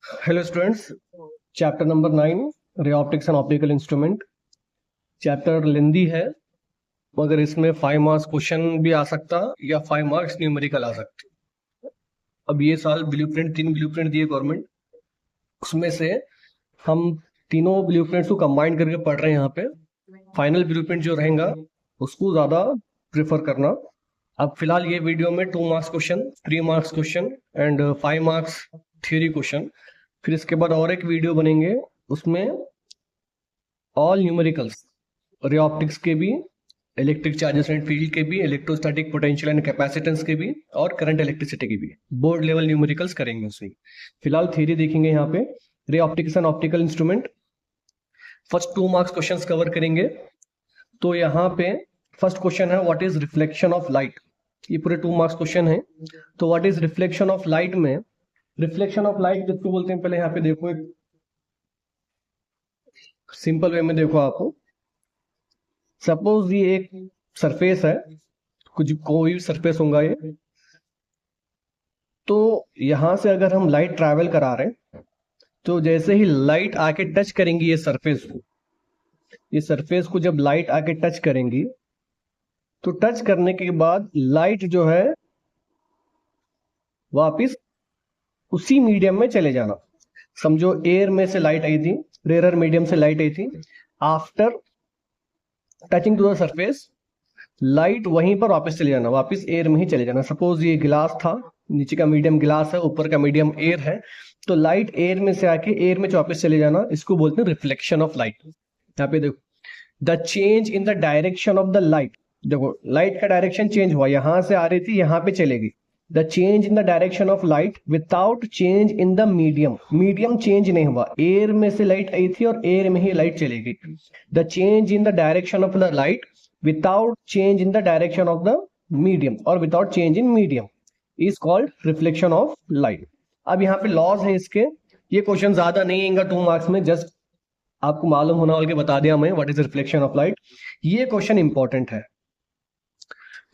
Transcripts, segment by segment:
Hello students, chapter number 9 ray optics and optical instrument. Chapter lengthy है मगर इसमें 5 marks question भी आ सकता या 5 मार्क्स न्यूमेरिकल आ सकते। अब ये साल ब्लूप्रिंट 3 ब्लूप्रिंट दिए गवर्नमेंट, उसमें से हम तीनों ब्लूप्रिंट्स को कंबाइन करके पढ़ रहे हैं। यहाँ पे फाइनल ब्लूप्रिंट जो रहेगा उसको ज़्यादा प्रेफर करना। अब फिलहाल ये वीडियो में 2 marks question, 3 marks question and 5 marks theory question. फिर इसके बाद और एक वीडियो बनेंगे, उसमें ऑल न्यूमेरिकल्स, रे ऑप्टिक्स के भी, इलेक्ट्रिक चार्जेस एंड फील्ड के भी, इलेक्ट्रोस्टैटिक पोटेंशियल एंड कैपेसिटेंस के भी, और करंट इलेक्ट्रिसिटी के भी बोर्ड लेवल न्यूमेरिकल्स करेंगे उसमें। फिलहाल थ्योरी देखेंगे यहाँ पे, रे optics and optical instrument. First 2 marks questions cover करेंगे। तो यहाँ पे फर्स्ट क्वेश्चन है what is reflection of light. ये पूरे 2 मार्क्स क्वेश्चन है। तो what is reflection of light में, रिफ्लेक्शन ऑफ लाइट जिसको बोलते हैं, पहले यहाँ पे देखो एक सिंपल वे में देखो आप। सपोज ये एक सरफेस है, कुछ कोई सरफेस होगा ये। तो यहां से अगर हम लाइट ट्रैवल करा रहे हैं, तो जैसे ही लाइट आके टच करेंगी ये सरफेस को, ये सरफेस को जब लाइट आके टच करेंगी, तो टच करने के बाद लाइट जो है वापिस उसी मीडियम में चले जाना। समझो एयर में से लाइट आई थी, रेयर मीडियम से लाइट आई थी, after touching to the surface light वहीं पर वापस चले जाना, वापस एयर में ही चले जाना। सपोज ये गिलास था, नीचे का मीडियम गिलास है, ऊपर का मीडियम एयर है, तो लाइट एयर में से आके एयर में वापस चले जाना, इसको बोलते हैं रिफ्लेक्शन ऑफ लाइट। यहाँ पे देखो, the change in the direction of the light. देखो लाइट का डायरेक्शन चेंज हुआ, यहां से आ रही थी यहां पे चलेगी। The change in the direction of light without change in the medium, medium change नहीं हुआ, एयर में से लाइट आई थी और एयर में ही लाइट चलेगी। The change in the direction of the light without change in the direction of the medium or without change in medium is called reflection of light। अब यहाँ पे लॉज है इसके, ये क्वेश्चन ज्यादा नहीं आएगा 2 मार्क्स में, जस्ट आपको मालूम होना वाले बता दिया मैं what is reflection of light. ये क्वेश्चन इंपॉर्टेंट है,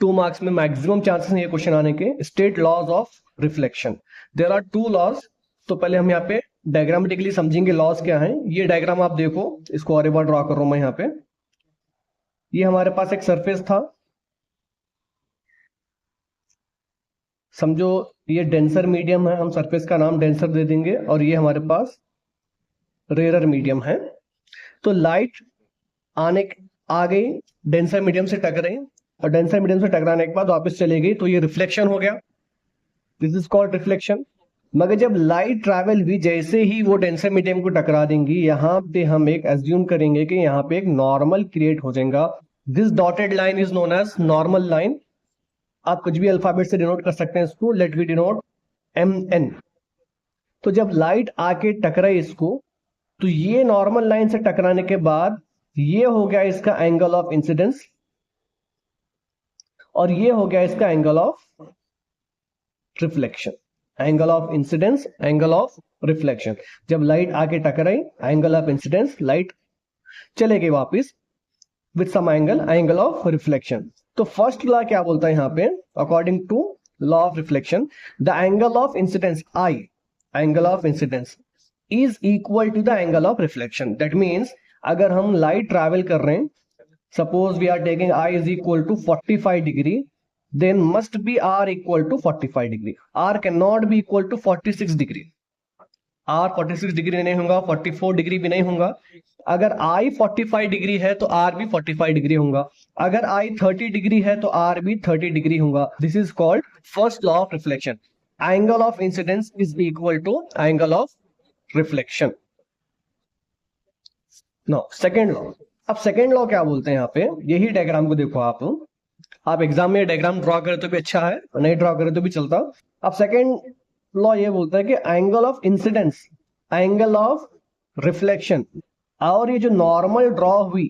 2 मार्क्स में मैक्सिमम चांसेस है ये क्वेश्चन आने के। State laws of reflection, there are 2 laws. तो पहले हम यहाँ पे डायग्रामेटिकली समझेंगे लॉज क्या है। ये डायग्राम आप देखो, इसको और एक बार ड्रॉ कर रहा हूं मैं यहाँ पे। ये हमारे पास एक सरफेस था, समझो ये डेंसर मीडियम है, हम सरफेस का नाम डेंसर दे देंगे, और ये हमारे पास रेयर मीडियम है। तो लाइट आ गई, डेंसर मीडियम से टकराई, और डेंसर मीडियम से टकराने के बाद वापस चली गई, तो ये रिफ्लेक्शन हो गया, दिस इज कॉल्ड रिफ्लेक्शन। मगर जब लाइट ट्रैवल हुई, जैसे ही वो डेंसर मीडियम को टकरा देंगी, यहाँ पे हम एक एज्यूम करेंगे कि यहाँ पे एक नॉर्मल क्रिएट हो जाएगा। This dotted line is known as normal line. आप कुछ भी अल्फाबेट से डिनोट कर सकते हैं इसको, लेट वी डिनोट MN। तो जब लाइट आके टकराई इसको, तो ये नॉर्मल लाइन से टकराने के बाद ये हो गया इसका एंगल ऑफ इंसिडेंस, और ये हो गया इसका angle of reflection. Angle of incidence, angle of reflection. जब लाइट आके टकराई, एंगल ऑफ इंसिडेंस, लाइट चले गई वापिस with some angle, angle of reflection. तो फर्स्ट लॉ क्या बोलता है यहाँ पे, according to law of reflection, the angle of incidence I, angle of incidence is equal to the angle of reflection. That means अगर हम लाइट ट्रैवल कर रहे हैं, suppose we are taking I is equal to 45 degree, then must be R equal to 45 degree. R cannot be equal to 46 degree. R 46 degree नहीं होगा, 44 degree भी नहीं होगा। अगर I 45 डिग्री है तो R भी 45 डिग्री होगा। अगर I 30 डिग्री है तो R भी 30 डिग्री होगा। This is called first law of reflection. Angle of incidence is equal to angle of reflection. No second law. अब सेकेंड लॉ क्या बोलते हैं यहाँ पे, यही डायग्राम को देखो आप एग्जाम में डायग्राम ड्रॉ करें तो भी अच्छा है, नहीं ड्रॉ करें तो भी चलता। अब सेकेंड लॉ ये बोलता है कि angle of incidence, angle of reflection, और ये जो नॉर्मल ड्रॉ हुई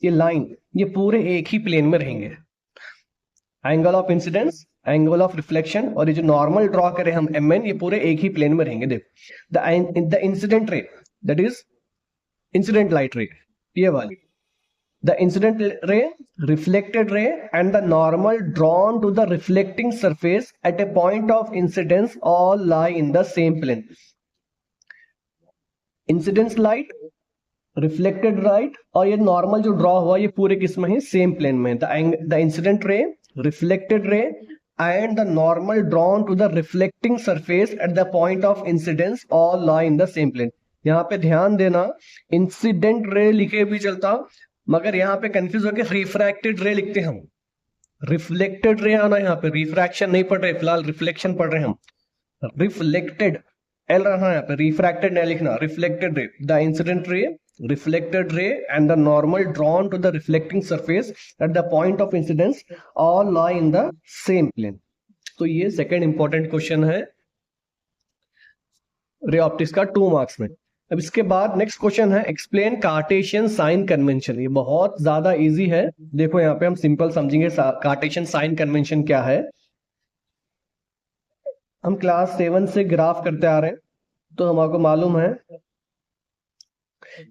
ये लाइन, ये पूरे एक ही प्लेन में रहेंगे। Angle of incidence, angle of reflection, और ये जो नॉर्मल ड्रॉ करें हम MN, ये पूरे एक ही प्लेन में रहेंगे। देखो द इंसिडेंट रे, दैट इज इंसिडेंट लाइट रे, ये वाली, the incident ray, reflected ray, and the normal drawn to the reflecting surface at a point of incidence all lie in the same plane। Incidence light, reflected light, और ये normal जो draw हुआ ये पूरे किस में है, सेम प्लेन में। The incident ray, reflected ray and the normal drawn to the reflecting surface at the point of incidence all lie in the same plane. यहाँ पे ध्यान देना, इंसिडेंट रे लिखे भी चलता, मगर यहाँ पे कंफ्यूज होकर रिफ्रैक्टेड रे लिखते हम। रिफ्लेक्टेड रे आना, यहाँ पे रिफ्रैक्शन नहीं पढ़ रहे, फिलहाल रिफ्लेक्शन पढ़ रहे हम। रिफ्लेक्टेड एल रहना यहाँ पे, रिफ्रैक्टेड नहीं लिखना, रिफ्लेक्टेड रे। द इंसिडेंट रे, reflected ray and the normal drawn to the reflecting surface at the point of incidence all lie in the same plane। तो ये सेकंड इंपॉर्टेंट क्वेश्चन है ray optics का 2 marks में। अब इसके बाद next question है एक्सप्लेन कार्टेशियन साइन कन्वेंशन। ये बहुत ज्यादा इजी है, देखो यहाँ पे हम सिंपल समझेंगे कार्टेशियन साइन कन्वेंशन क्या है। हम क्लास 7 से ग्राफ करते आ रहे हैं, तो हमको मालूम है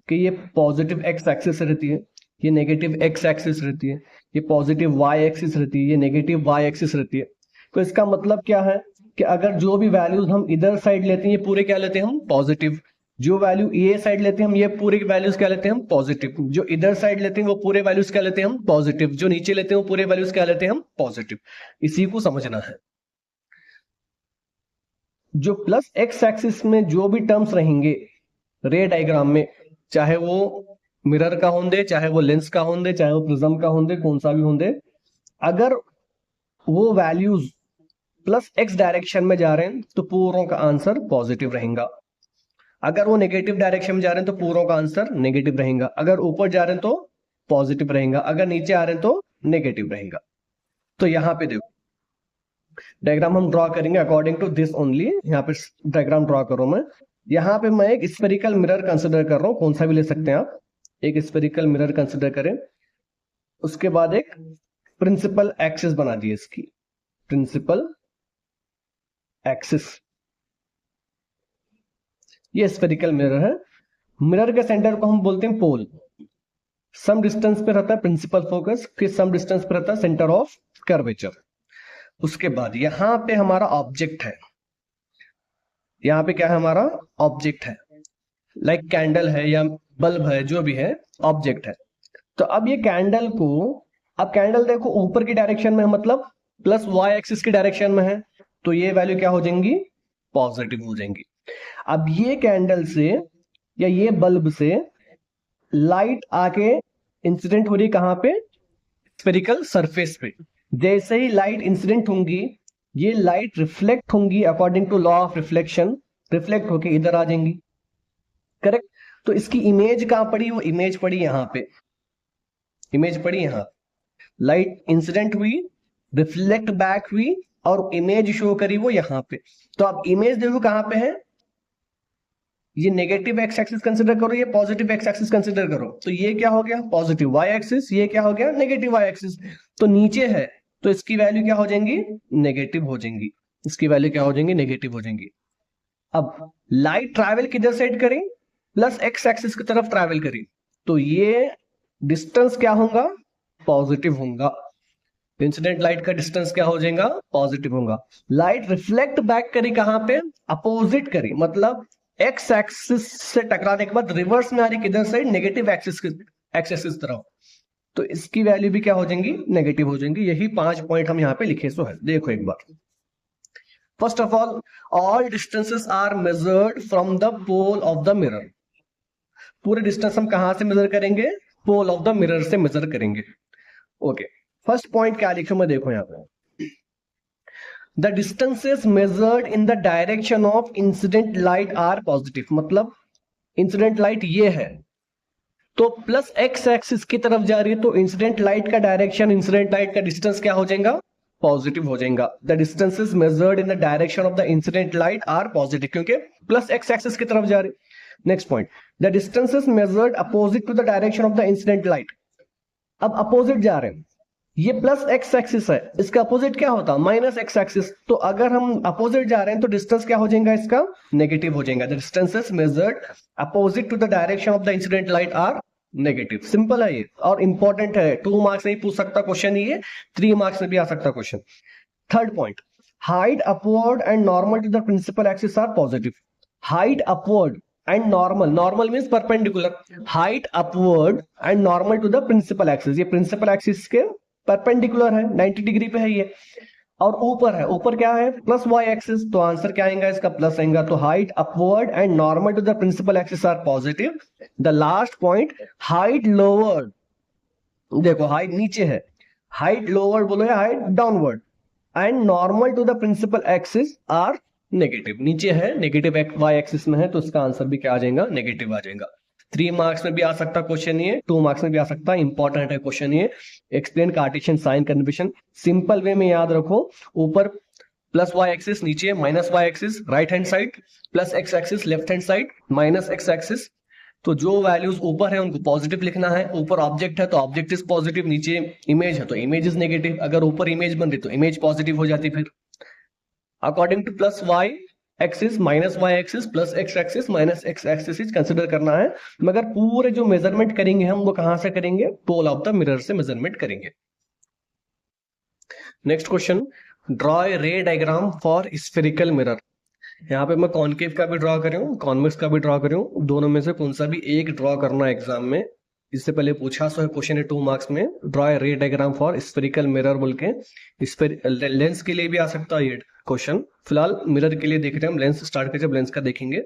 कि ये पॉजिटिव एक्स एक्सिस रहती है, ये नेगेटिव एक्स एक्सिस रहती है, ये पॉजिटिव वाई एक्सिस रहती है, ये नेगेटिव वाई एक्सिस रहती है। तो इसका मतलब क्या है कि अगर जो भी वैल्यूज हम इधर साइड लेते हैं ये पूरे क्या लेते हैं हम, पॉजिटिव। जो वैल्यू ये साइड लेते हैं हम ये पूरे वैल्यूज क्या लेते हैं हम, पॉजिटिव। जो इधर साइड लेते हैं वो पूरे वैल्यूज क्या लेते हैं हम, पॉजिटिव। जो नीचे लेते हैं वो पूरे वैल्यूज क्या लेते हैं हम, पॉजिटिव। इसी को समझना है। जो प्लस एक्स एक्सिस में जो भी टर्म्स रहेंगे रे डायग्राम में, चाहे वो मिरर का होंदे, चाहे वो लेंस का होंदे, चाहे वो प्रिज्म का होंदे, कौन सा भी होंदे, अगर वो वैल्यूज प्लस एक्स डायरेक्शन में जा रहे हैं तो पूरों का आंसर पॉजिटिव रहेगा। अगर वो नेगेटिव डायरेक्शन में जा रहे हैं तो पूरों का आंसर नेगेटिव रहेगा। अगर ऊपर जा रहे हैं तो पॉजिटिव रहेगा, अगर नीचे आ रहे हैं तो नेगेटिव रहेगा। तो यहाँ पे देखो डायग्राम हम ड्रॉ करेंगे अकॉर्डिंग टू दिस ओनली। यहाँ पे डायग्राम ड्रॉ करो मैं। यहाँ पे मैं एक स्फेरिकल मिरर कंसिडर कर रहा हूं, कौन सा भी ले सकते हैं आप। एक स्फेरिकल मिरर कंसिडर करें, उसके बाद एक प्रिंसिपल एक्सिस बना दी इसकी, प्रिंसिपल एक्सिस। ये स्फेरिकल मिरर है। मिरर के सेंटर को हम बोलते हैं पोल। सम डिस्टेंस पे रहता है प्रिंसिपल फोकस, फिर सम डिस्टेंस पे रहता है सेंटर ऑफ कर्वेचर। उसके बाद यहां पे हमारा ऑब्जेक्ट है, यहाँ पे क्या है हमारा ऑब्जेक्ट है, लाइक कैंडल है या बल्ब है, जो भी है ऑब्जेक्ट है। तो अब ये कैंडल को, अब कैंडल देखो ऊपर की डायरेक्शन में है, मतलब प्लस वाई एक्सिस की डायरेक्शन में है, तो ये वैल्यू क्या हो जाएंगी, पॉजिटिव हो जाएंगी। अब ये कैंडल से या ये बल्ब से लाइट आके इंसिडेंट हो रही कहां पे, स्फेरिकल सरफेस पे। जैसे ही लाइट इंसिडेंट होंगी ये लाइट रिफ्लेक्ट होंगी according to law of reflection, reflect होके इधर आ जाएंगी, करेक्ट। तो इसकी इमेज कहां पड़ी, वो इमेज पड़ी यहां पे, इमेज पड़ी यहां। लाइट इंसिडेंट हुई, रिफ्लेक्ट बैक हुई और इमेज शो करी वो यहां पे। तो अब इमेज देखो कहां पे है, ये नेगेटिव एक्स एक्सिस कंसिडर करो, ये पॉजिटिव एक्स एक्सिस कंसिडर करो। तो ये क्या हो गया पॉजिटिव वाई एक्सिस, ये क्या हो गया नेगेटिव वाई एक्सिस। तो नीचे है तो इसकी वैल्यू क्या हो जाएंगी, नेगेटिव हो जाएंगी। इसकी वैल्यू क्या हो जाएंगी, नेगेटिव हो जाएंगी। अब लाइट ट्रैवल किधर साइड करें, प्लस एक्स एक्सिस की तरफ ट्रैवल करें, तो ये डिस्टेंस क्या होगा, पॉजिटिव होगा। इंसिडेंट लाइट का डिस्टेंस क्या हो जाएगा, पॉजिटिव होगा। लाइट रिफ्लेक्ट बैक करी कहां पे, अपोजिट करी, मतलब एक्स एक्सिस से टकराने के बाद रिवर्स में आ रही किधर साइड, नेगेटिव एक्सिस की तरफ। तो इसकी वैल्यू भी क्या हो जाएंगी, नेगेटिव हो जाएंगी। यही 5 पॉइंट हम यहाँ पे लिखे सो है। देखो एक बार, first of all distances are measured from the pole of the mirror. पूरे डिस्टेंस हम कहां से मेजर करेंगे, पोल ऑफ द मिरर से मेजर करेंगे। ओके, फर्स्ट पॉइंट क्या लिखा मैं, देखो यहाँ पे, the distances measured in the direction of incident light are positive. मतलब इंसिडेंट लाइट ये है तो प्लस एक्स एक्सिस की तरफ जा रही है, तो इंसिडेंट लाइट का डायरेक्शन, इंसिडेंट लाइट का डिस्टेंस क्या हो जाएगा, पॉजिटिव हो जाएगा। The distances measured in the direction of the incident light are positive, क्योंकि प्लस एक्स एक्सिस की तरफ जा रही। Next point, the distances measured opposite to the direction of the incident light. अब अपोजिट जा रहे हैं, ये प्लस एक्स एक्सिस है, इसका अपोजिट क्या होता है, माइनस एक्स एक्सिस। तो अगर हम अपोजिट जा रहे हैं तो डिस्टेंस क्या हो जाएगा, इसका नेगेटिव हो जाएगा। The distances measured opposite to the direction of the incident light are negative. Simple है ये और इंपॉर्टेंट है, 2 मार्क्स नहीं पूछ सकता क्वेश्चन, ये 3 मार्क्स में भी आ सकता question. Third point, height upward and normal to the principal axis are positive. Height upward and normal, normal means perpendicular, height upward and normal to the principal axis, ये principal axis के perpendicular है, 90 degree पे है ये, और ऊपर है, ऊपर क्या है प्लस वाई एक्सिस, तो आंसर क्या आएगा इसका प्लस आएगा, तो height upward and normal to the principal axis are positive. The last point height lower, देखो हाइट नीचे है, हाइट लोअर बोलो या height downward, and normal to the principal axis are negative, नीचे है नेगेटिव वाई एक्सिस में है, तो इसका आंसर भी क्या आ जाएगा नेगेटिव आ जाएगा। 3 मार्क्स में भी आ सकता क्वेश्चन ये, 2 मार्क्स में भी आ सकता है, इंपॉर्टेंट है क्वेश्चन ये। Explain Cartesian sign convention, simple way में याद रखो, ऊपर प्लस वाई एक्सिस, नीचे minus Y axis right hand side, plus X axis left hand side, minus X axis, तो जो वैल्यूज ऊपर है उनको पॉजिटिव लिखना है, ऊपर ऑब्जेक्ट है तो ऑब्जेक्ट इज पॉजिटिव, नीचे इमेज है तो इमेज इज नेगेटिव, अगर ऊपर इमेज बन रही तो इमेज पॉजिटिव हो जाती फिर। According to plus Y axis minus Y axis plus X axis minus X axis consider करना है, मगर पूरे जो मेजरमेंट करेंगे हम वो कहां से करेंगे, पोल ऑफ द मिरर से मेजरमेंट करेंगे। नेक्स्ट क्वेश्चन, ड्रॉ ए रे डायग्राम फॉर स्फेरिकल मिरर, यहाँ पे मैं कॉनकेव का भी ड्रॉ कर रहा हूँ, कॉन्वेक्स का भी ड्रॉ कर रहा हूँ, दोनों में से कौन सा भी एक ड्रॉ करना है एग्जाम में। इससे पहले पूछा सो है क्वेश्चन है 2 मार्क्स में, ड्रॉ ए रे डायग्राम फॉर स्फेरिकल मिरर बोल के, लेंस के लिए भी आ सकता है ये क्वेश्चन, फिलहाल मिरर के लिए देख रहे हैं हम, लेंस स्टार्ट करके जब लेंस का देखेंगे,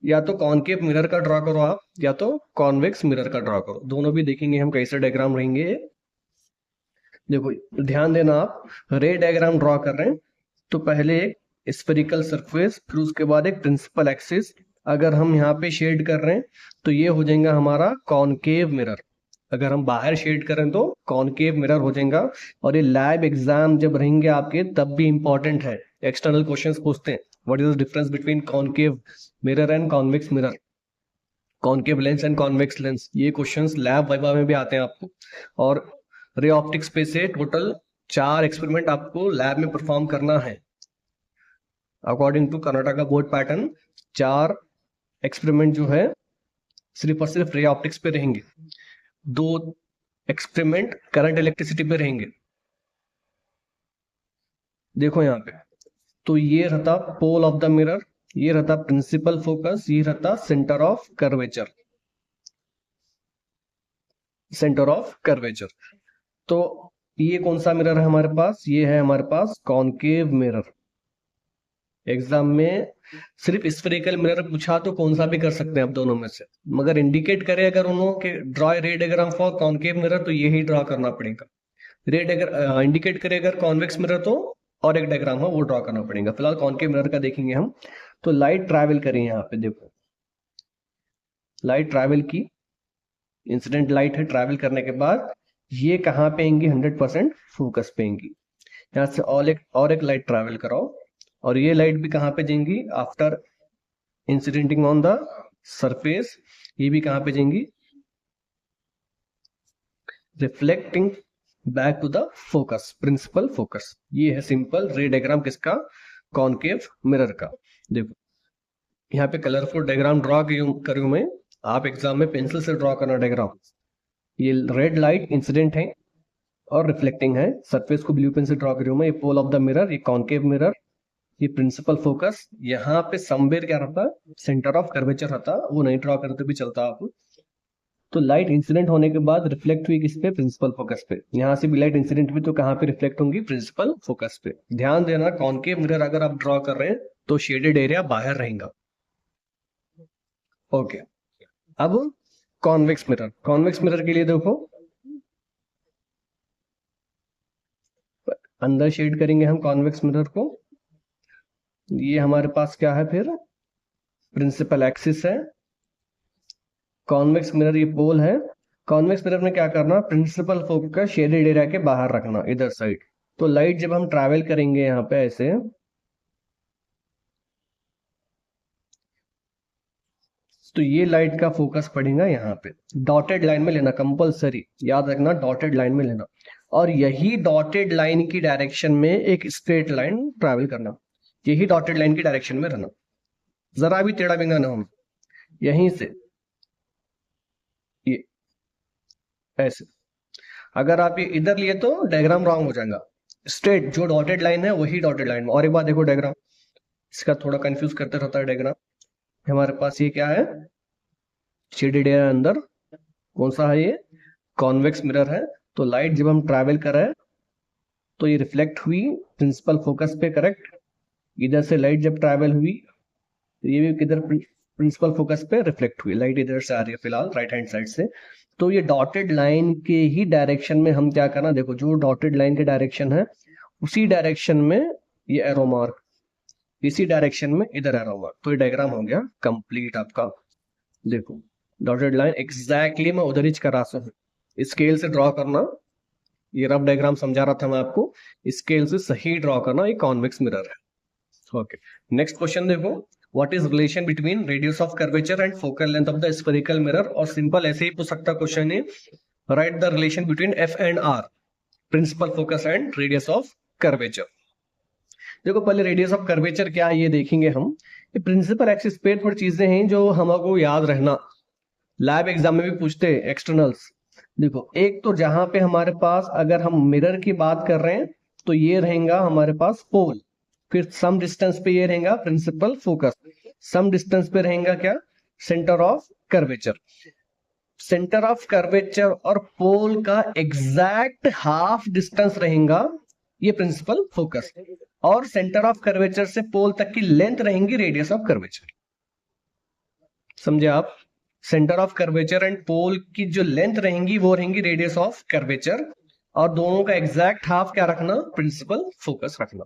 या तो कॉनकेव मिरर का ड्रॉ करो आप, या तो कॉन्वेक्स मिरर का ड्रॉ करो, दोनों भी देखेंगे हम कैसे डायग्राम रहेंगे। देखो ध्यान देना, आप रे डायग्राम ड्रॉ कर रहे हैं तो पहले एक स्फेरिकल सरफेस, फिर उसके बाद एक प्रिंसिपल एक्सिस, अगर हम यहाँ पे शेड कर रहे हैं तो ये हो जाएगा हमारा कॉनकेव मिरर, अगर हम बाहर शेड करें तो कॉनकेव मिरर हो जाएगा। और ये लैब एग्जाम जब रहेंगे आपके तब भी इंपॉर्टेंट है, एक्सटर्नल क्वेश्चंस पूछते हैं what is the difference between concave mirror and convex mirror, concave lens and convex lens, ये क्वेश्चंस लैब वाइवा में भी आते हैं आपको। और रे ऑप्टिक्स पे से टोटल 4 एक्सपेरिमेंट आपको लैब में परफॉर्म करना है, according to Karnataka board pattern 4 experiment जो है सिर्फ और सिर्फ रे ऑप्टिक्स पे रहेंगे, 2 एक्सपेरिमेंट करंट इलेक्ट्रिसिटी पे रहेंगे। देखो यहाँ पे, तो ये रहता पोल ऑफ द मिरर, ये रहता प्रिंसिपल फोकस, ये रहता centre of curvature, centre of curvature. तो ये कौन सा मिरर है हमारे पास, ये है हमारे पास कॉनकेव मिरर। एग्जाम में सिर्फ स्फेरिकल मिरर पूछा तो कौन सा भी कर सकते हैं आप दोनों में से, मगर इंडिकेट करे अगर उन्होंने कि ड्रॉ रे डायग्राम फॉर कॉनकेव मिरर तो यही ड्रॉ करना पड़ेगा, रे डायग्राम इंडिकेट करे अगर कॉन्वेक्स मिरर तो और एक डायग्राम है वो ड्रॉ करना पड़ेगा। फिलहाल कॉनकेव मिरर का देखेंगे हम। तो लाइट ट्रैवल करें, यहाँ पे देखो लाइट ट्रैवल की, इंसिडेंट लाइट है, ट्रैवल करने के बाद ये कहाँ पे आएंगी 100% फोकस पे आएंगी। यहाँ से और एक लाइट ट्रैवल कराओ, और ये लाइट भी कहाँ पे जाएंगी after incidenting on the surface, ये भी कहाँ पे जाएंगी reflecting back to the focus, principal focus. ये है सिंपल रे डायग्राम किसका, कॉनकेव मिरर का। देखो यहाँ पे कलरफुल डायग्राम ड्रॉ करूँ मैं, आप एग्जाम में पेंसिल से ड्रॉ करना डायग्राम। ये रेड लाइट इंसिडेंट है और रिफ्लेक्टिंग है, सरफेस को ब्लू पेन से ड्रॉ करूँ मैं, ये पोल ऑफ द मिरर, ये कॉनकेव मिरर, ये प्रिंसिपल फोकस। यहाँ पे समवेयर क्या रहता है, सेंटर ऑफ कर्वेचर रहता, वो नहीं ड्रॉ करते भी चलता आप। तो लाइट इंसिडेंट होने के बाद रिफ्लेक्ट हुई किस पे, प्रिंसिपल फोकस पे। यहाँ से भी लाइट इंसिडेंट हुई तो कहाँ पे रिफ्लेक्ट होंगी, प्रिंसिपल फोकस पे। ध्यान देना कॉनकेव मिरर अगर आप ड्रॉ कर रहे हैं तो शेडेड एरिया बाहर रहेगा। ओके, अब कॉन्वेक्स मिरर, कॉन्वेक्स मिरर के लिए देखो अंदर शेड करेंगे हम कॉन्वेक्स मिरर को। ये हमारे पास क्या है फिर, प्रिंसिपल एक्सिस है, कॉन्वेक्स मिरर ये पोल है। कॉन्वेक्स मिरर में क्या करना, प्रिंसिपल फोकस शेडेड एरिया के बाहर रखना इधर साइड। तो लाइट जब हम ट्रैवल करेंगे यहाँ पे ऐसे, तो ये लाइट का फोकस पड़ेगा यहाँ पे, डॉटेड लाइन में लेना कंपलसरी, याद रखना डॉटेड लाइन में लेना। और यही डॉटेड लाइन की डायरेक्शन में एक स्ट्रेट लाइन ट्रैवल करना, यही डॉटेड लाइन की डायरेक्शन में रहना, जरा भी टेढ़ा बिंगा ना हो। यहीं से ये ऐसे, अगर आप ये इधर लिए तो डायग्राम रॉन्ग हो जाएगा, स्ट्रेट जो डॉटेड लाइन है वही डॉटेड लाइन में। और एक बात देखो डायग्राम, इसका थोड़ा कंफ्यूज करते रहता है डायग्राम, हमारे पास ये क्या है, शेडेड एरिया अंदर कौन सा है, ये कॉन्वेक्स मिरर है। तो लाइट जब हम ट्रैवल कर रहे हैं तो ये रिफ्लेक्ट हुई प्रिंसिपल फोकस पे, करेक्ट। इधर से लाइट जब ट्रैवल हुई तो ये भी किधर, प्रिंसिपल फोकस पे रिफ्लेक्ट हुई। लाइट इधर से आ रही है फिलहाल राइट हैंड साइड से। तो ये डॉटेड लाइन के ही डायरेक्शन में हम क्या करना, देखो जो डॉटेड लाइन के डायरेक्शन है उसी डायरेक्शन में ये एरो मार्क, इसी डायरेक्शन में इधर एरो मार्क। तो ये डायग्राम हो गया कंप्लीट आपका। देखो डॉटेड लाइन एग्जैक्टली मैं उधर ही करा हूँ, स्केल से ड्रॉ करना। ये रफ डायग्राम समझा रहा था मैं आपको, स्केल से सही ड्रॉ करना। ये कॉन्वेक्स मिरर है। ओके, नेक्स्ट क्वेश्चन देखो, what is relation between radius of curvature and focal length of the spherical mirror. और सिंपल ऐसे ही पूछ सकता क्वेश्चन है, right the relation between F and R, principal focus and radius of curvature. देखो पहले radius of curvature क्या है ये देखेंगे हम। ये प्रिंसिपल एक्सिस पे थोड़ी चीजें हैं जो हमको याद रहना, लैब एग्जाम में भी पूछते हैं एक्सटर्नल्स। देखो एक तो जहां पे हमारे पास अगर हम मिरर की बात कर रहे हैं तो ये रहेगा हमारे पास पोल, फिर सम डिस्टेंस पे ये रहेगा प्रिंसिपल फोकस, सम डिस्टेंस पे रहेगा क्या, centre of curvature. Centre of curvature और पोल का एग्जैक्ट हाफ डिस्टेंस रहेगा ये प्रिंसिपल फोकस, और सेंटर ऑफ कर्वेचर से पोल तक की लेंथ रहेंगी रेडियस ऑफ कर्वेचर। समझे आप, centre of curvature and pole की जो लेंथ रहेंगी वो रहेंगी रेडियस ऑफ कर्वेचर, और दोनों का एग्जैक्ट हाफ क्या रखना, प्रिंसिपल फोकस रखना।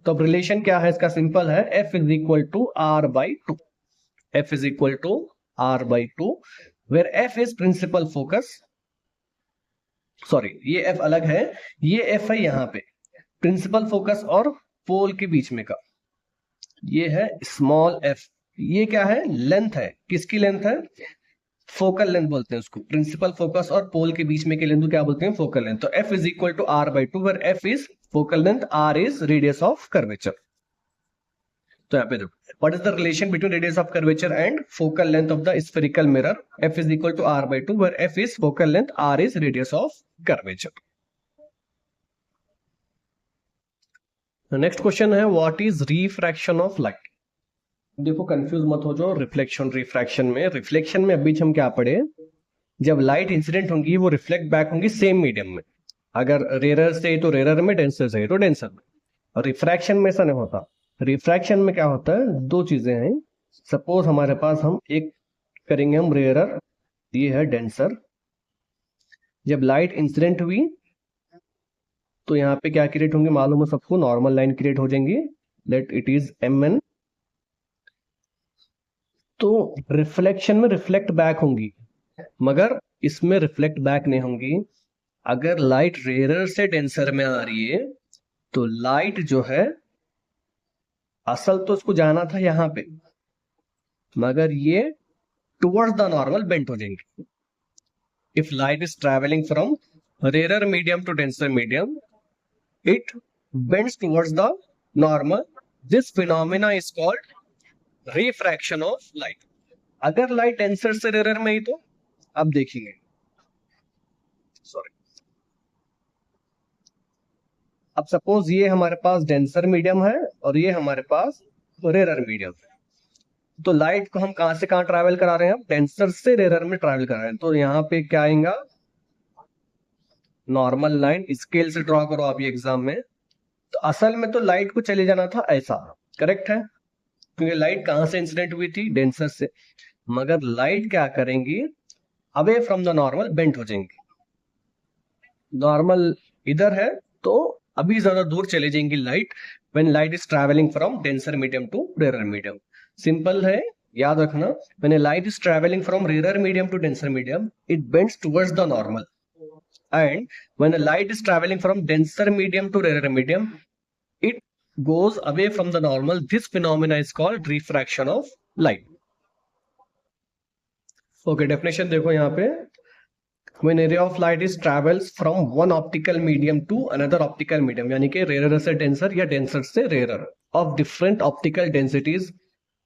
तो अब रिलेशन क्या है इसका, सिंपल है, F is equal to R by two. F is equal to R by two, where F is principal focus, sorry ये F अलग है, ये F है यहाँ पे प्रिंसिपल फोकस और पोल के बीच में का, ये है स्मॉल f। ये क्या है, लेंथ है, किसकी लेंथ है, फोकल लेंथ बोलते हैं उसको। प्रिंसिपल फोकस और पोल के बीच में के लेंथ को क्या बोलते हैं, फोकल लेंथ। तो F is equal to R by two, where F is focal length, R is radius of curvature. तो यहाँ पे देखो, what is the relation between radius of curvature and focal length of the spherical mirror. F is equal to R by two, where F is focal length, R is radius of curvature. Next question है, what is refraction of light. देखो confuse मत हो जाओ reflection refraction में। Reflection में अभी हम क्या पढ़े, जब लाइट इंसिडेंट होंगी वो रिफ्लेक्ट बैक होंगी सेम मीडियम में, अगर रेरर से तो रेरर में, डेंसर से तो डेंसर में। और रिफ्रैक्शन में ऐसा नहीं होता। रिफ्रैक्शन में क्या होता है, दो चीजें हैं। सपोज हमारे पास हम एक करेंगे हम रेरर, ये है डेंसर। जब लाइट इंसिडेंट हुई तो यहाँ पे क्या क्रिएट होंगे मालूम है सबको, नॉर्मल लाइन क्रिएट हो जाएंगी, लेट इट इज mn। तो रिफ्लेक्शन में रिफ्लेक्ट बैक होंगी, मगर इसमें रिफ्लेक्ट बैक नहीं होंगी। अगर लाइट रेरर से डेंसर में आ रही है तो लाइट जो है, असल तो इसको जाना था यहां पे, मगर ये टुवर्ड्स द नॉर्मल बेंट हो जाएंगे। If light is travelling from rarer medium to denser medium, it bends towards the normal. This phenomena is called refraction of light. अगर लाइट डेंसर से रेरर में ही तो अब देखेंगे, सॉरी, अब सपोज ये हमारे पास डेंसर मीडियम है और ये हमारे पास रेरर मीडियम है, तो लाइट को हम कहां से कहां ट्रैवल करा रहे हैं, हम डेंसर से रेरर में ट्रैवल करा रहे हैं। तो यहाँ पे क्या आएगा, नॉर्मल लाइन, स्केल से ड्रॉ करो आप ये एग्जाम में। तो असल में तो लाइट को चले जाना था ऐसा, करेक्ट है, क्योंकि लाइट कहां से इंसिडेंट हुई थी, डेंसर से। मगर लाइट क्या करेंगी, away from the normal bent हो जाएंगी। नॉर्मल इधर है तो अभी ज्यादा दूर चले जाएंगी light, when light is travelling from denser medium to rarer medium. Simple है, याद रखना, when light is travelling from rarer medium to denser medium, it bends towards the normal, and when the light is traveling from denser medium to rarer medium, it goes away from the normal. This phenomena is called refraction of light. Okay, definition देखो यहाँ पे, when a ray of light is travels from one optical medium to another optical medium, यानी कि rarer से denser या denser से rarer of different optical densities।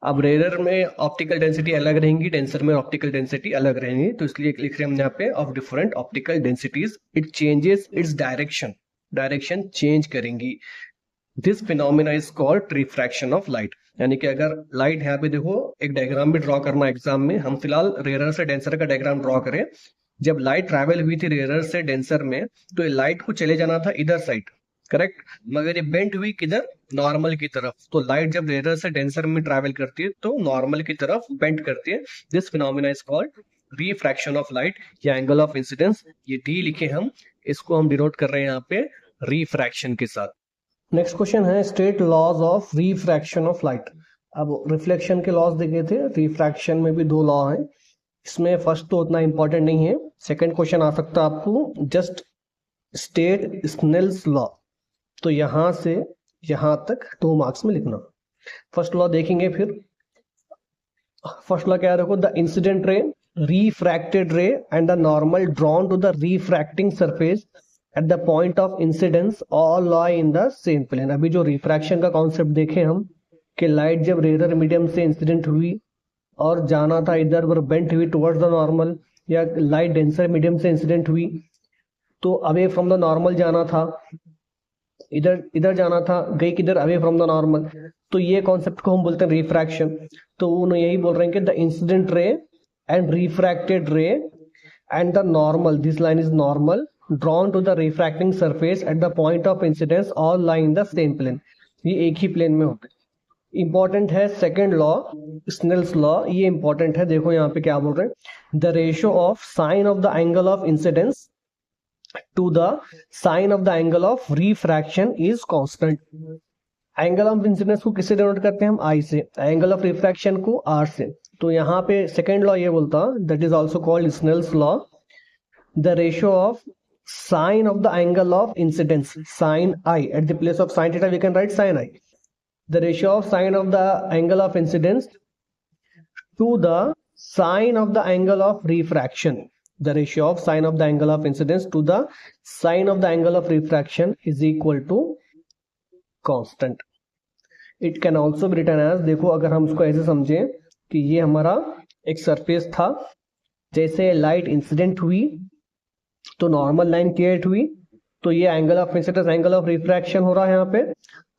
अब rarer में ऑप्टिकल डेंसिटी अलग रहेंगी, डेंसर में ऑप्टिकल डेंसिटी अलग रहेंगी, तो इसलिए लिख रहे हैं हम यहाँ पे of different optical densities, it changes its direction, direction change करेंगी। This phenomena is called refraction of light. यानी कि अगर लाइट यहाँ पे देखो, एक डायग्राम भी ड्रॉ करना एग्जाम में, हम फिलहाल रेयर से डेंसर का डायग्राम ड्रॉ करें। जब लाइट ट्रैवल हुई थी रेयर से डेंसर में, तो लाइट को चले जाना था इधर साइड, करेक्ट, मगर ये बेंट हुई किधर, नॉर्मल की तरफ। तो लाइट जब रेयर से डेंसर में ट्रैवल करती है तो नॉर्मल की तरफ बेंट करती है। This phenomena is called refraction of light या एंगल ऑफ इंसिडेंस। ये डी लिखे हम, इसको हम डिनोट कर रहे हैं यहाँ पे रिफ्रैक्शन के साथ। नेक्स्ट क्वेश्चन है state laws of refraction of light. अब रिफ्लेक्शन के लॉज देखे थे, रिफ्रैक्शन में भी दो लॉ हैं। इसमें फर्स्ट तो उतना इंपॉर्टेंट नहीं है, सेकंड क्वेश्चन आ सकता है आपको, जस्ट स्टेट स्नेल्स लॉ। तो यहां से यहां तक 2 मार्क्स में लिखना। फर्स्ट लॉ देखेंगे फिर। फर्स्ट लॉ क्या है देखो, द इंसिडेंट रे, refracted ray and the normal drawn to the refracting surface at the point of incidence all lie in the same plane। अभी जो रिफ्रैक्शन का कॉन्सेप्ट देखे हम कि लाइट जब रेयर मीडियम से इंसिडेंट हुई और जाना था इधर पर बेंट हुई टुवर्ड्स द नॉर्मल, या लाइट डेंसर मीडियम से इंसिडेंट हुई तो अवे फ्रॉम द नॉर्मल जाना था, इधर इधर जाना था, गई किधर, अवे फ्रॉम द नॉर्मल। तो ये कॉन्सेप्ट को हम बोलते हैं रिफ्रैक्शन। तो उन्होंने यही बोल रहे हैं कि द इंसिडेंट रे and refracted ray and the normal, this line is normal, drawn to the refracting surface at the point of incidence all lie in the same plane। ये एक ही प्लेन में होते हैं। इंपॉर्टेंट है सेकेंड लॉ, स्नेल्स लॉ, ये important है। देखो यहाँ पे क्या बोल रहे हैं, the ratio of sine of the angle of incidence to the sine of the angle of refraction is constant. Angle of incidence को किससे डिनोट करते हैं हम, आई से, एंगल ऑफ रिफ्रैक्शन को आर से। तो यहाँ पे सेकेंड लॉ ये बोलता, that is also called Snell's law, the ratio of sine of the angle of incidence, sine I, at the place of sine theta we can write sine I, the ratio of sine of the angle of incidence to the sine of the angle of refraction, the ratio of sine of the angle of incidence to the sine of the angle of refraction is equal to constant। it can also be written as, देखो अगर हम उसको ऐसे समझें कि ये हमारा एक सरफेस था, जैसे लाइट इंसिडेंट हुई तो नॉर्मल लाइन क्रिएट हुई, तो ये angle of incidence angle of refraction हो रहा है यहाँ पे।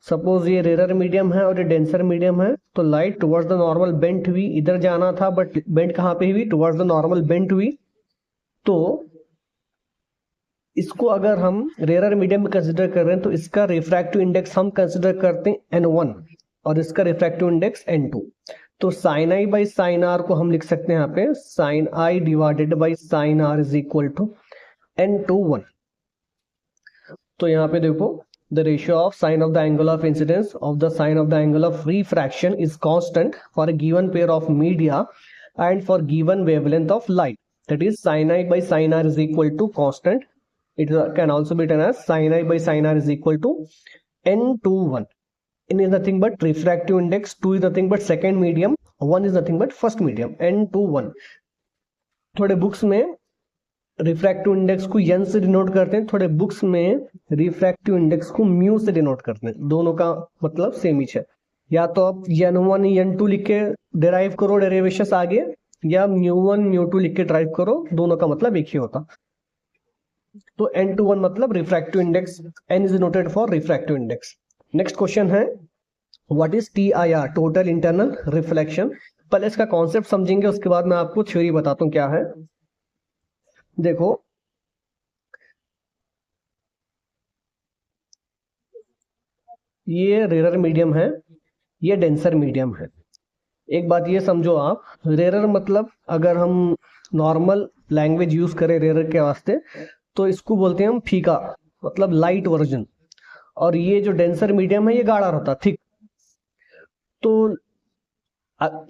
सपोज ये रेयर मीडियम है और ये डेंसर मीडियम है, तो light towards the normal bent हुई, इधर जाना था बट बेंट कहाँ पे हुई, टुवर्ड्स द नॉर्मल बेंट हुई। तो इसको अगर हम रेयर मीडियम में कंसिडर कर रहे हैं तो इसका रिफ्रैक्टिव इंडेक्स हम कंसिडर करते हैं n1 और इसका रिफ्रैक्टिव इंडेक्स n2। तो sine I by sine R को हम लिख सकते हैं यहाँ पे sine I divided by sine R is equal to n2 1। तो यहाँ पे देखो, the ratio of sine of the angle of incidence of the sine of the angle of refraction is constant for a given pair of media and for given wavelength of light, that is sin I by sin R is equal to constant। it can also be written as sin I by sin R is equal to n21। n is nothing but refractive index, 2 is nothing but second medium, 1 is nothing but first medium, n21। थोड़े books में refractive index को n से denote करते हैं, थोड़े books में refractive index को mu से डिनोट करते हैं, दोनों का मतलब सेम ही है। या तो आप n1 n2 लिख के डेराइव करो डेरिवेशंस आगे, या μ1 μ2 लिख के ड्राइव करो, दोनों का मतलब एक ही होता। तो n21 मतलब refractive index, n is noted for refractive index. Next question है what is TIR, total internal reflection. पहले इसका कॉन्सेप्ट समझेंगे, उसके बाद मैं आपको थ्योरी बताता हूं क्या है। देखो ये रेयर मीडियम है, ये डेंसर मीडियम है। एक बात ये समझो आप, रेयर मतलब अगर हम नॉर्मल लैंग्वेज यूज करें रेयर के वास्ते तो इसको बोलते हैं हम फीका, मतलब लाइट वर्जन, और ये जो डेंसर मीडियम है ये गाढ़ा रहता थिक। तो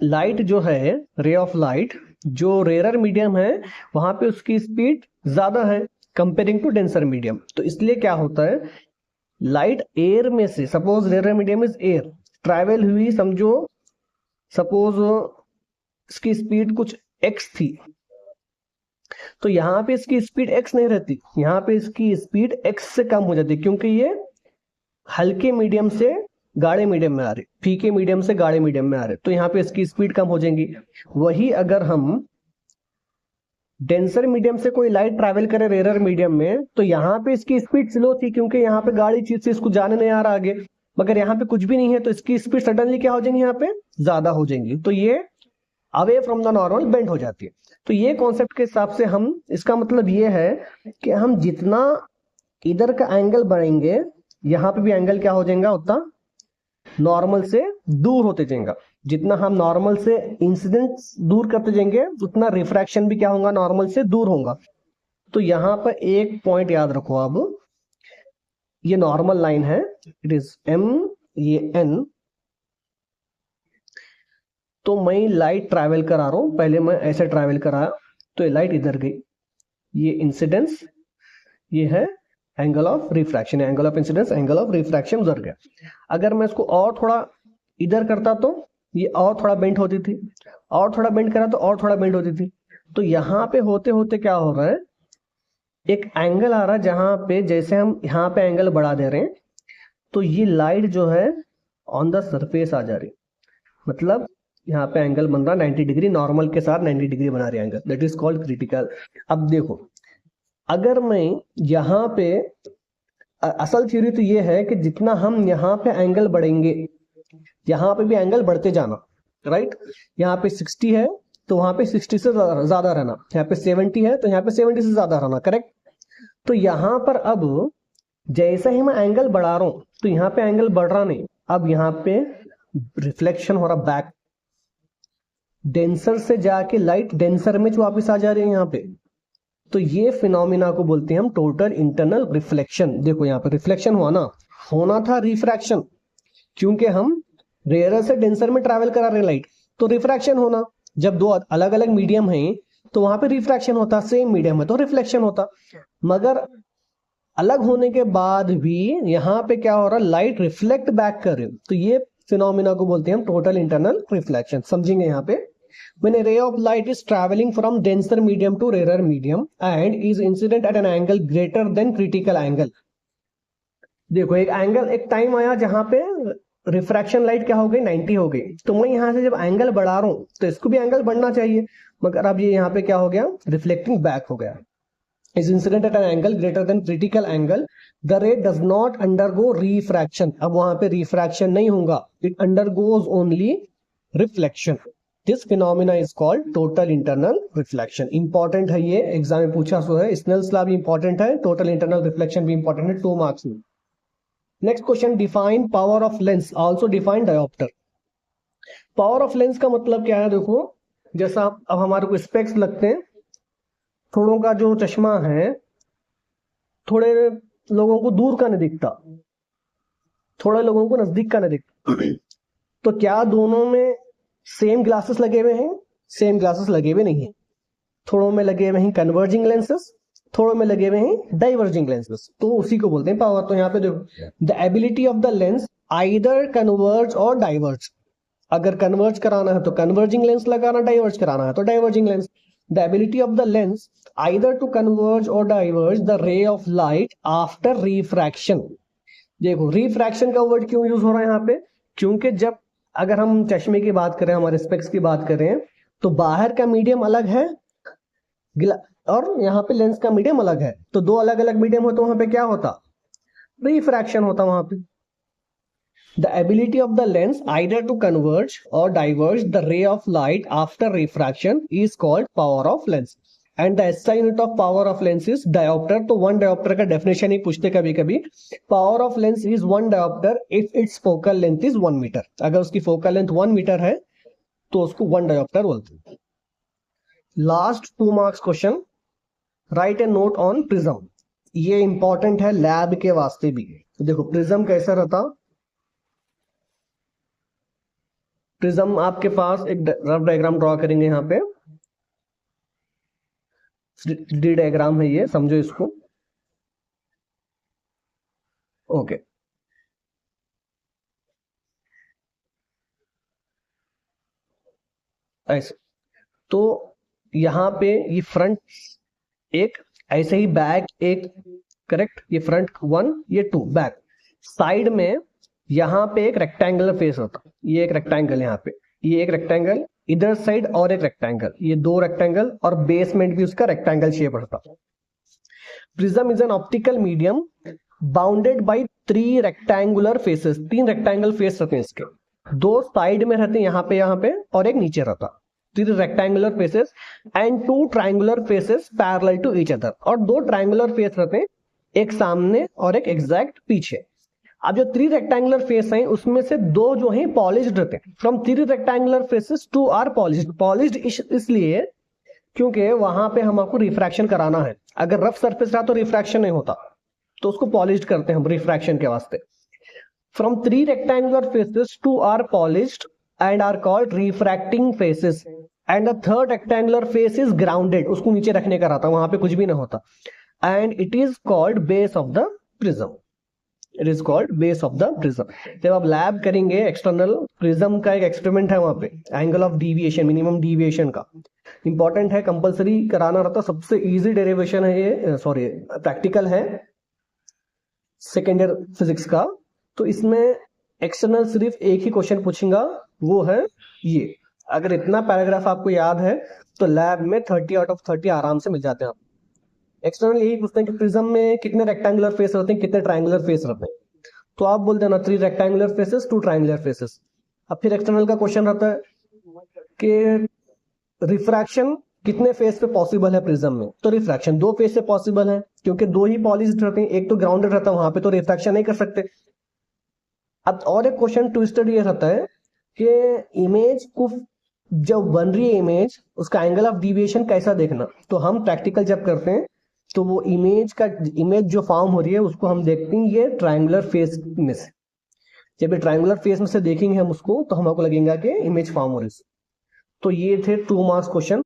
लाइट जो है, रे ऑफ लाइट जो रेयर मीडियम है वहां पे उसकी स्पीड ज्यादा है कंपेयरिंग टू डेंसर मीडियम। तो इसलिए क्या होता है, लाइट एयर में से, suppose rare medium is air, travel हुई, समझो सपोज इसकी स्पीड कुछ x थी, तो यहां पे इसकी स्पीड x नहीं रहती, यहां पे इसकी स्पीड x से कम हो जाती, क्योंकि ये हल्के मीडियम से गाढ़े मीडियम में आ रही, फीके मीडियम से गाढ़े मीडियम में आ रहे, तो यहाँ पे इसकी स्पीड कम हो जाएगी। वही अगर हम डेंसर मीडियम से कोई लाइट ट्रैवल करे रेयर मीडियम में, तो यहाँ पे इसकी स्पीड स्लो थी, क्योंकि यहाँ पे गाड़ी चीज से इसको जाने नहीं आ रहा आगे, मगर यहाँ पे कुछ भी नहीं है तो इसकी स्पीड सडनली क्या हो जाएंगी, यहाँ पे ज्यादा हो जाएंगी, तो ये away from the normal bend हो जाती है। तो ये कॉन्सेप्ट के हिसाब से हम, इसका मतलब ये है कि हम जितना इधर का एंगल बढ़ेंगे, यहाँ पे भी एंगल क्या हो जाएगा, उतना नॉर्मल से दूर होते जाएगा। जितना हम नॉर्मल से इंसिडेंट दूर करते जाएंगे उतना रिफ्रैक्शन भी क्या होगा, नॉर्मल से दूर होगा। तो यहाँ पर एक पॉइंट याद रखो, अब ये नॉर्मल लाइन है, इट इज एम, ये एन। तो मैं लाइट ट्रैवल करा रहा हूं, पहले मैं ऐसे ट्रैवल कराया तो ये लाइट इधर गई, ये इंसिडेंस, ये है angle of refraction, angle of incidence, angle of refraction उधर गया। अगर मैं इसको और थोड़ा इधर करता तो ये और थोड़ा बेंड होती थी, और थोड़ा बेंड करा तो और थोड़ा बेंड होती थी। तो यहाँ पे होते होते क्या हो रहा है, एक एंगल आ रहा है जहां पे जैसे हम यहाँ पे एंगल बढ़ा दे रहे हैं तो ये लाइट जो है ऑन द सरफेस आ जा रही, मतलब यहाँ पे एंगल बन रहा 90 डिग्री, नॉर्मल के साथ 90 डिग्री बना रही angle, that is called critical. अब देखो, अगर मैं यहाँ पे, असल थ्योरी तो ये है कि जितना हम यहाँ पे एंगल बढ़ेंगे, यहाँ पे भी एंगल बढ़ते जाना, राइट। यहाँ पे 60 है तो वहां पे 60 से ज्यादा रहना, यहाँ पे 70 है तो यहाँ पे 70 से ज्यादा रहना, करेक्ट। तो यहाँ पर अब जैसा ही मैं एंगल बढ़ा रहा हूं तो यहाँ पे एंगल बढ़ रहा नहीं, अब यहाँ पे रिफ्लेक्शन हो रहा बैक, डेंसर से जाके लाइट डेंसर में वापस आ जा रही है यहाँ पे। तो ये फिनोमिना को बोलते हैं हम टोटल इंटरनल रिफ्लेक्शन। देखो यहाँ पे रिफ्लेक्शन हुआ ना, होना था रिफ्रैक्शन, क्योंकि हम रेयर से डेंसर में ट्रैवल करा रहे लाइट, तो रिफ्रैक्शन होना। जब दो अलग अलग मीडियम है तो वहां पे रिफ्रैक्शन होता, सेम मीडियम है तो रिफ्लेक्शन होता। मगर अलग होने के बाद भी यहाँ पे क्या हो रहा है, लाइट रिफ्लेक्ट बैक कर रही है, तो ये फिनोमिना को बोलते हैं हम टोटल इंटरनल रिफ्लेक्शन। समझेंगे यहाँ पे, when a ray of light is traveling from denser medium to rarer medium and is incident at an angle greater than critical angle। देखो एक एंगल, एक टाइम आया जहां पे रिफ्रैक्शन लाइट क्या हो गई, 90 हो गई, तो मैं यहां से जब एंगल बढ़ा रहा हूं तो इसको भी एंगल बढ़ना चाहिए, मगर अब ये यहाँ पे क्या हो गया, रिफ्लेक्टिंग बैक हो गया। is incident at an angle greater than critical angle, the ray does not undergo refraction। अब वहां पे रिफ्रैक्शन नहीं होगा, it undergoes only reflection। This phenomena is called total internal reflection। Important है ये, एग्जाम में पूछा सो है, स्नेल्स लॉ भी इंपॉर्टेंट है, टोटल इंटरनल रिफ्लेक्शन भी इंपॉर्टेंट है, 2 मार्क्स में। Next question, define power of lens, also define dioptre. Power of lens का मतलब क्या है, देखो जैसा अब हमारे को स्पेक्स लगते हैं, थोड़ों का जो चश्मा है थोड़े लोगों को दूर का नहीं दिखता, थोड़े लोगों को नजदीक का नहीं दिखता। तो क्या दोनों में सेम ग्लासेस लगे हुए हैं? सेम ग्लासेस लगे हुए नहीं है, थोड़ों में लगे हुए हैं कन्वर्जिंग लेंसेस, थोड़ों में लगे हुए हैं डाइवर्जिंग लेंसेस, तो उसी को बोलते हैं पावर। तो यहाँ पे देखो, the ability of the lens either converge और डाइवर्ज। अगर कन्वर्ज कराना है तो कन्वर्जिंग लेंस लगाना, डाइवर्ज कराना है तो diverging lens. The ability of the lens either to converge और diverge the ray of light after refraction. देखो रिफ्रैक्शन का वर्ड क्यों यूज हो रहा है यहाँ पे, क्योंकि जब अगर हम चश्मे की बात करें, हमारे स्पेक्स की बात करें, तो बाहर का मीडियम अलग है और यहाँ पे लेंस का मीडियम अलग है, तो दो अलग अलग मीडियम हो तो वहां पे क्या होता, रिफ्रैक्शन होता वहां पे। The ability of the lens either to converge or diverge the ray of light after refraction is called power of lens, and the SI unit of power of lens is diopter। तो 1 diopter का definition ही पूछते कभी कभी। Power of lens is 1 diopter if its focal length is 1 meter। अगर उसकी focal length 1 meter है तो उसको 1 diopter बोलते हैं। Last 2 marks question, right A note on prism. ये इंपॉर्टेंट है लैब के वास्ते भी। तो देखो प्रिज्म कैसा रहता, प्रिज्म आपके पास एक रफ डायग्राम ड्रॉ करेंगे, यहाँ पे 3D डायग्राम है ये, समझो इसको, ओके। ऐसे तो यहाँ पे ये फ्रंट एक, ऐसे ही बैक एक, करेक्ट, ये फ्रंट 1, ये 2 बैक। साइड में यहाँ पे एक रेक्टेंगुलर फेस होता, ये एक रेक्टेंगल, यहाँ पे ये एक रेक्टेंगल, इधर साइड और एक रेक्टेंगल, ये 2 रेक्टेंगल, और बेसमेंट भी उसका रेक्टेंगल शेप रहता। Prism is an optical medium bounded by 3 rectangular faces, 3 rectangle face रहते हैं इसके, 2 साइड में रहते हैं यहाँ पे और एक नीचे रहता, 3 rectangular faces and 2 triangular faces parallel to each other, और 2 ट्रायंगुलर फेस रहते हैं, एक सामने और एक एग्जैक्ट पीछे। अब जो 3 रेक्टेंगुलर फेस हैं उसमें से 2 जो हैं पॉलिश्ड रहते हैं। From 3 rectangular faces 2 are polished. Polished इसलिए क्योंकि वहां पे हमको रिफ्रैक्शन कराना है, अगर रफ सरफेस रहा तो रिफ्रैक्शन नहीं होता, तो उसको पॉलिश्ड करते हैं हम रिफ्रैक्शन के वास्ते। From 3 rectangular faces 2 are polished and are called refracting faces and the third rectangular face is grounded, उसको नीचे रखने का रहता, वहां पे कुछ भी ना होता, and it is called base of the prism. It is called base of the prism. जब आप लैब करेंगे एक्सटर्नल प्रिज्म का एक एक्सपेरिमेंट है, वहां पे angle of deviation, minimum deviation का इंपॉर्टेंट है, कंपलसरी कराना रहता, सबसे इजी डेरिवेशन है ये, सॉरी प्रैक्टिकल है सेकेंड ईयर फिजिक्स का। तो इसमें एक्सटर्नल सिर्फ एक ही क्वेश्चन पूछेगा, वो है ये। अगर इतना पैराग्राफ आपको याद है तो लैब में 30 आउट ऑफ 30 आराम से मिल जाते हैं आप। एक्सटर्नल यही पूछते हैं कि प्रिज्म में कितने रेक्टेंगुलर फेस रहते हैं, कितने ट्रायंगुलर फेस रहते हैं, तो आप बोल देना 3 रेक्टेंगुलर फेसेस 2 ट्रायंगुलर फेसेस। अब फिर एक्सटर्नल का क्वेश्चन रहता है कि रिफ्रैक्शन कितने फेस पे पॉसिबल है प्रिज्म में, तो रिफ्रैक्शन 2 फेस से पॉसिबल है, क्योंकि 2 ही पॉलिश्ड रहते हैं, एक तो ग्राउंडेड रहता है, वहां पे तो रिफ्रैक्शन नहीं कर सकते। अब और एक क्वेश्चन ट्विस्टेड ये रहता है कि इमेज को जब बन रही है इमेज, उसका एंगल ऑफ डेविएशन कैसा देखना। तो हम प्रैक्टिकल जब करते हैं तो वो इमेज जो फॉर्म हो रही है उसको हम देखते हैं ये ट्रायंगुलर फेस में से। जब ये ट्रायंगुलर फेस में से देखेंगे हम उसको, तो हमको लगेगा कि इमेज फॉर्म हो रही है। तो ये थे 2 मार्क्स क्वेश्चन।